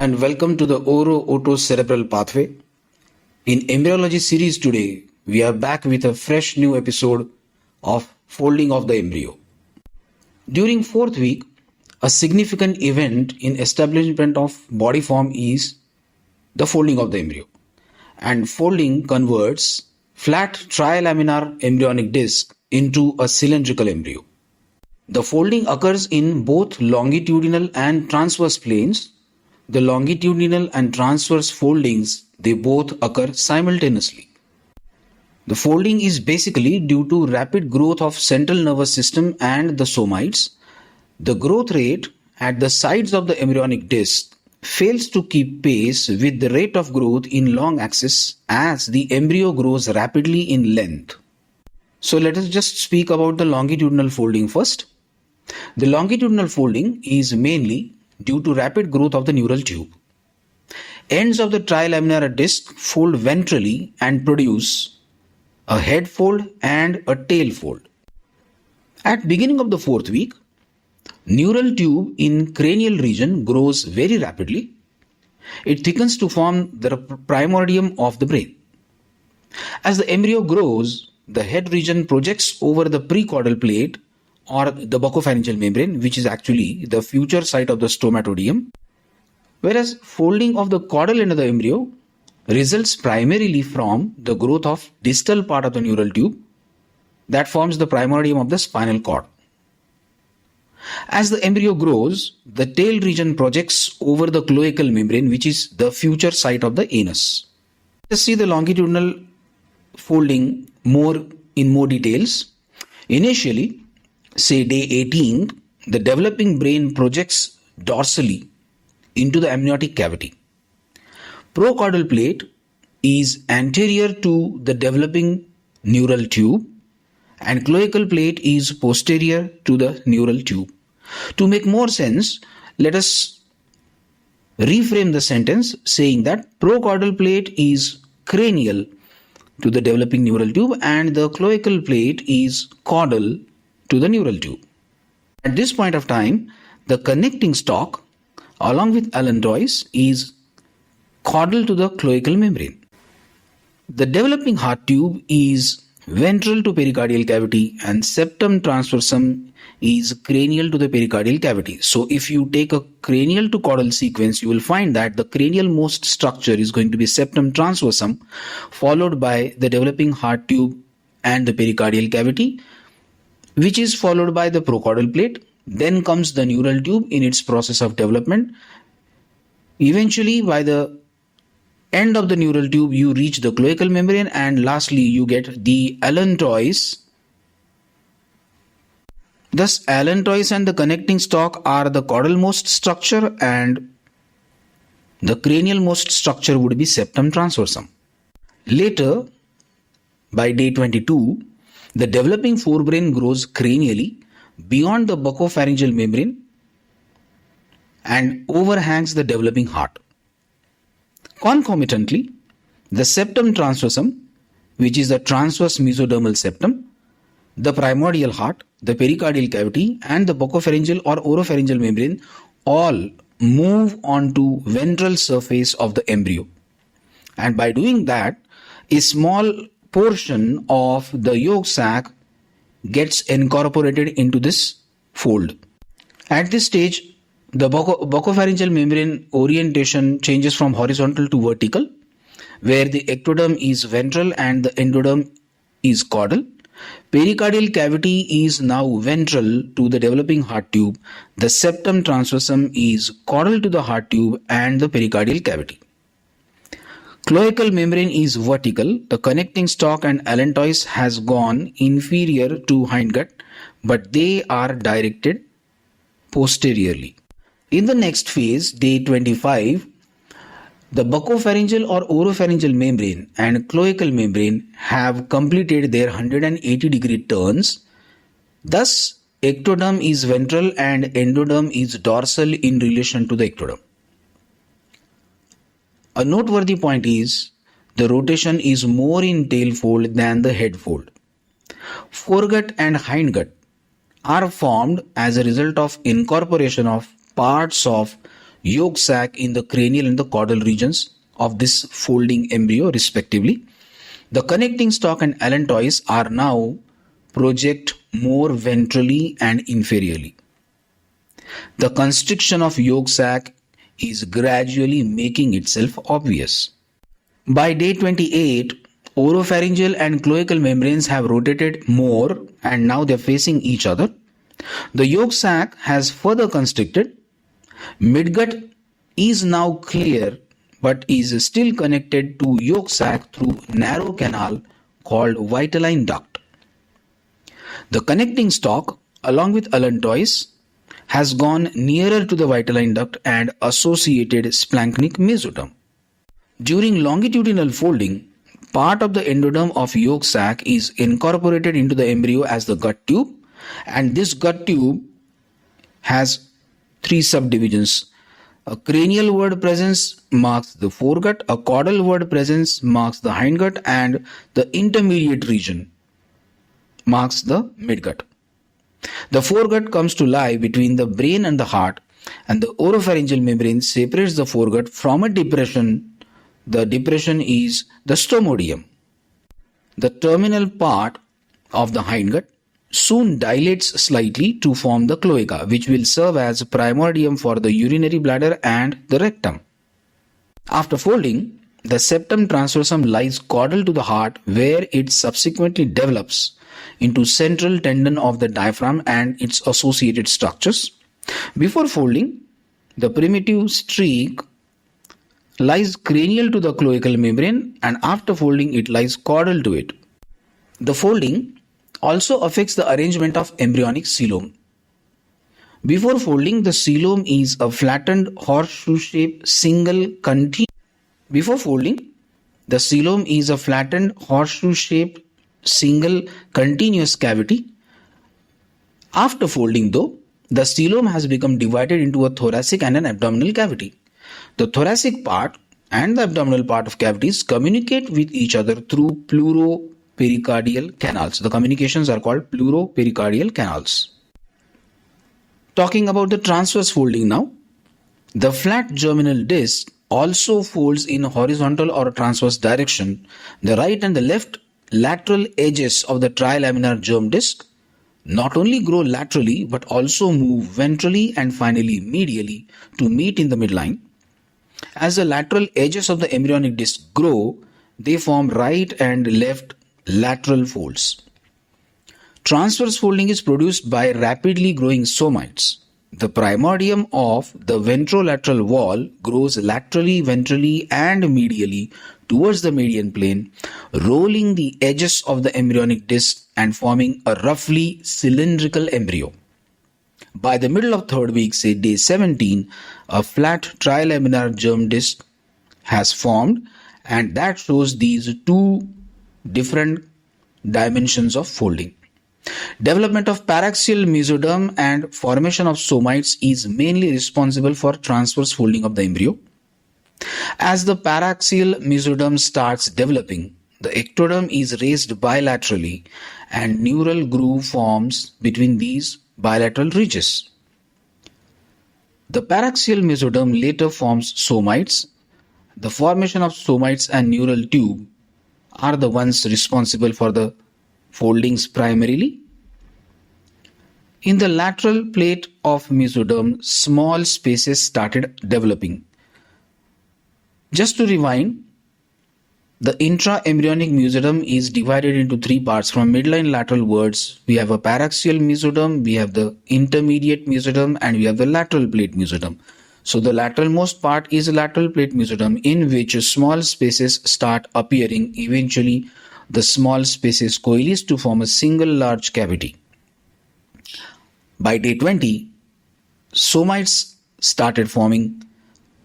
and welcome to the oro-oto-cerebral pathway. In embryology series today, we are back with a fresh new episode of folding of the embryo. During fourth week, a significant event in establishment of body form is the folding of the embryo. And folding converts flat trilaminar embryonic disc into a cylindrical embryo. The folding occurs in both longitudinal and transverse planes. The longitudinal and transverse foldings, they both occur simultaneously. The folding is basically due to rapid growth of central nervous system and the somites. The growth rate at the sides of the embryonic disc fails to keep pace with the rate of growth in long axis as the embryo grows rapidly in length. So let us just speak about the longitudinal folding first. The longitudinal folding is mainly due to rapid growth of the neural tube. Ends of the trilaminar disc fold ventrally and produce a head fold and a tail fold. At beginning of the fourth week, neural tube in cranial region grows very rapidly. It thickens to form the primordium of the brain. As the embryo grows, the head region projects over the precaudal plate or the buccopharyngeal membrane, which is actually the future site of the stomatodium, whereas folding of the caudal end of the embryo results primarily from the growth of distal part of the neural tube that forms the primordium of the spinal cord. As the embryo grows, the tail region projects over the cloacal membrane, which is the future site of the anus. Let's see the longitudinal folding in more details. Initially, say day 18, the developing brain projects dorsally into the amniotic cavity. Procaudal plate is anterior to the developing neural tube and cloacal plate is posterior to the neural tube. To make more sense, let us reframe the sentence saying that procaudal plate is cranial to the developing neural tube and the cloacal plate is caudal to the neural tube. At this point of time, the connecting stalk along with allantois is caudal to the cloacal membrane. The developing heart tube is ventral to pericardial cavity and septum transversum is cranial to the pericardial cavity. So if you take a cranial to caudal sequence, you will find that the cranial most structure is going to be septum transversum, followed by the developing heart tube and the pericardial cavity, which is followed by the procaudal plate. Then comes the neural tube in its process of development. Eventually, by the end of the neural tube, you reach the cloacal membrane and lastly, you get the allantois. Thus, allantois and the connecting stalk are the caudal most structure and the cranial most structure would be septum transversum. Later, by day 22, the developing forebrain grows cranially beyond the buccopharyngeal membrane and overhangs the developing heart. Concomitantly, the septum transversum, which is the transverse mesodermal septum, the primordial heart, the pericardial cavity and the buccopharyngeal or oropharyngeal membrane all move onto ventral surface of the embryo. And by doing that, a small portion of the yolk sac gets incorporated into this fold. At this stage, the buccopharyngeal membrane orientation changes from horizontal to vertical, where the ectoderm is ventral and the endoderm is caudal. Pericardial cavity is now ventral to the developing heart tube. The septum transversum is caudal to the heart tube and the pericardial cavity. Cloacal membrane is vertical. The connecting stalk and allantois has gone inferior to hindgut, but they are directed posteriorly. In the next phase, day 25, the buccopharyngeal or oropharyngeal membrane and cloacal membrane have completed their 180-degree turns. Thus, ectoderm is ventral and endoderm is dorsal in relation to the ectoderm. A noteworthy point is the rotation is more in tail fold than the head fold. Foregut and hindgut are formed as a result of incorporation of parts of yolk sac in the cranial and the caudal regions of this folding embryo respectively. The connecting stalk and allantois are now project more ventrally and inferiorly. The constriction of yolk sac is gradually making itself obvious. By day 28, oropharyngeal and cloacal membranes have rotated more and now they are facing each other. The yolk sac has further constricted. Midgut is now clear but is still connected to yolk sac through narrow canal called vitelline duct. The connecting stalk along with allantois has gone nearer to the vitelline duct and associated splanchnic mesoderm. During longitudinal folding, part of the endoderm of yolk sac is incorporated into the embryo as the gut tube, and this gut tube has three subdivisions. A cranial word presence marks the foregut, a caudal word presence marks the hindgut, and the intermediate region marks the midgut. The foregut comes to lie between the brain and the heart, and the oropharyngeal membrane separates the foregut from a depression. The depression is the stomodium. The terminal part of the hindgut soon dilates slightly to form the cloaca, which will serve as primordium for the urinary bladder and the rectum. After folding, the septum transversum lies caudal to the heart, where it subsequently develops into central tendon of the diaphragm and its associated structures. Before folding, the primitive streak lies cranial to the cloacal membrane, and after folding it lies caudal to it. The folding also affects the arrangement of embryonic coelom. Before folding, the coelom is a flattened horseshoe-shaped single continuous. Before folding, the coelom is a flattened horseshoe-shaped single continuous cavity. After folding though, the coelom has become divided into a thoracic and an abdominal cavity. The thoracic part and the abdominal part of cavities communicate with each other through pleuropericardial canals. The communications are called pleuropericardial canals. Talking about the transverse folding now, the flat germinal disc also folds in horizontal or transverse direction. The right and the left lateral edges of the trilaminar germ disc not only grow laterally but also move ventrally and finally medially to meet in the midline. As the lateral edges of the embryonic disc grow, they form right and left lateral folds. Transverse folding is produced by rapidly growing somites. The primordium of the ventrolateral wall grows laterally, ventrally, and medially towards the median plane, rolling the edges of the embryonic disc and forming a roughly cylindrical embryo. By the middle of third week, say day 17, a flat trilaminar germ disc has formed, and that shows these two different dimensions of folding. Development of paraxial mesoderm and formation of somites is mainly responsible for transverse folding of the embryo. As the paraxial mesoderm starts developing, the ectoderm is raised bilaterally and neural groove forms between these bilateral ridges. The paraxial mesoderm later forms somites. The formation of somites and neural tube are the ones responsible for the foldings primarily. In the lateral plate of mesoderm, small spaces started developing. Just to rewind, the intra-embryonic mesoderm is divided into three parts. From midline lateral wards, we have a paraxial mesoderm, we have the intermediate mesoderm, and we have the lateral plate mesoderm. So the lateralmost part is a lateral plate mesoderm, in which small spaces start appearing. Eventually, the small spaces coalesce to form a single large cavity. By day 20, somites started forming.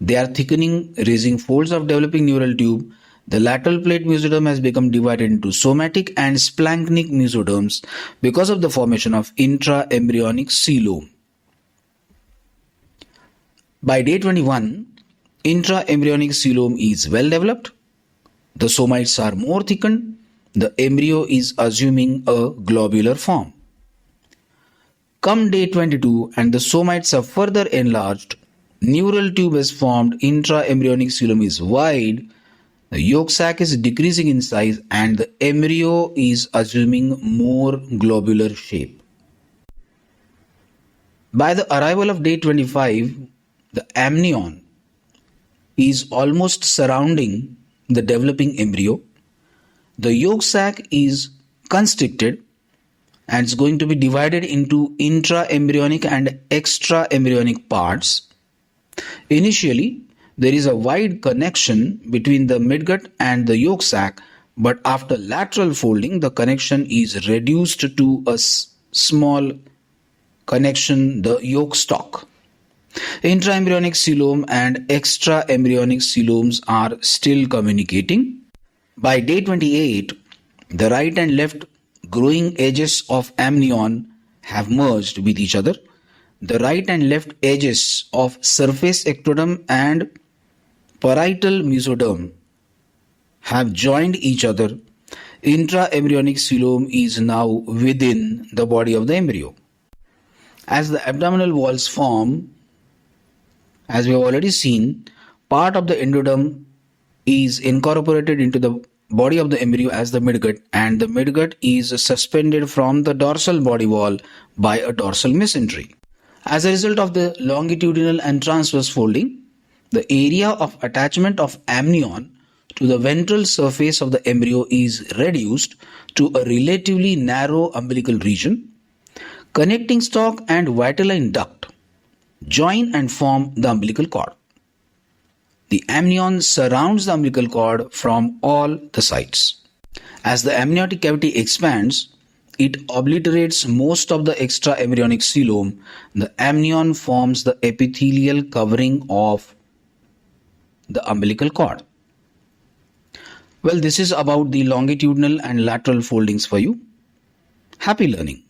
They are thickening, raising folds of developing neural tube. The lateral plate mesoderm has become divided into somatic and splanchnic mesoderms because of the formation of intra-embryonic coelom. By day 21, intra-embryonic coelom is well developed. The somites are more thickened. The embryo is assuming a globular form. Come day 22 and the somites are further enlarged. neural tube is formed, intraembryonic coelom is wide, the yolk sac is decreasing in size, and the embryo is assuming more globular shape. By the arrival of day 25, the amnion is almost surrounding the developing embryo. The yolk sac is constricted and it's going to be divided into intraembryonic and extraembryonic parts. Initially, there is a wide connection between the midgut and the yolk sac, but after lateral folding, the connection is reduced to a small connection, the yolk stalk. Intraembryonic coelom and extraembryonic coeloms are still communicating. By day 28, the right and left growing edges of amnion have merged with each other. The right and left edges of surface ectoderm and parietal mesoderm have joined each other. Intraembryonic coelom is now within the body of the embryo. As the abdominal walls form, as we have already seen, part of the endoderm is incorporated into the body of the embryo as the midgut, and the midgut is suspended from the dorsal body wall by a dorsal mesentery. As a result of the longitudinal and transverse folding, the area of attachment of amnion to the ventral surface of the embryo is reduced to a relatively narrow umbilical region. Connecting stalk and vitelline duct join and form the umbilical cord. The amnion surrounds the umbilical cord from all the sides. As the amniotic cavity expands, it obliterates most of the extraembryonic coelom. The amnion forms the epithelial covering of the umbilical cord. Well, this is about the longitudinal and lateral foldings for you. Happy learning.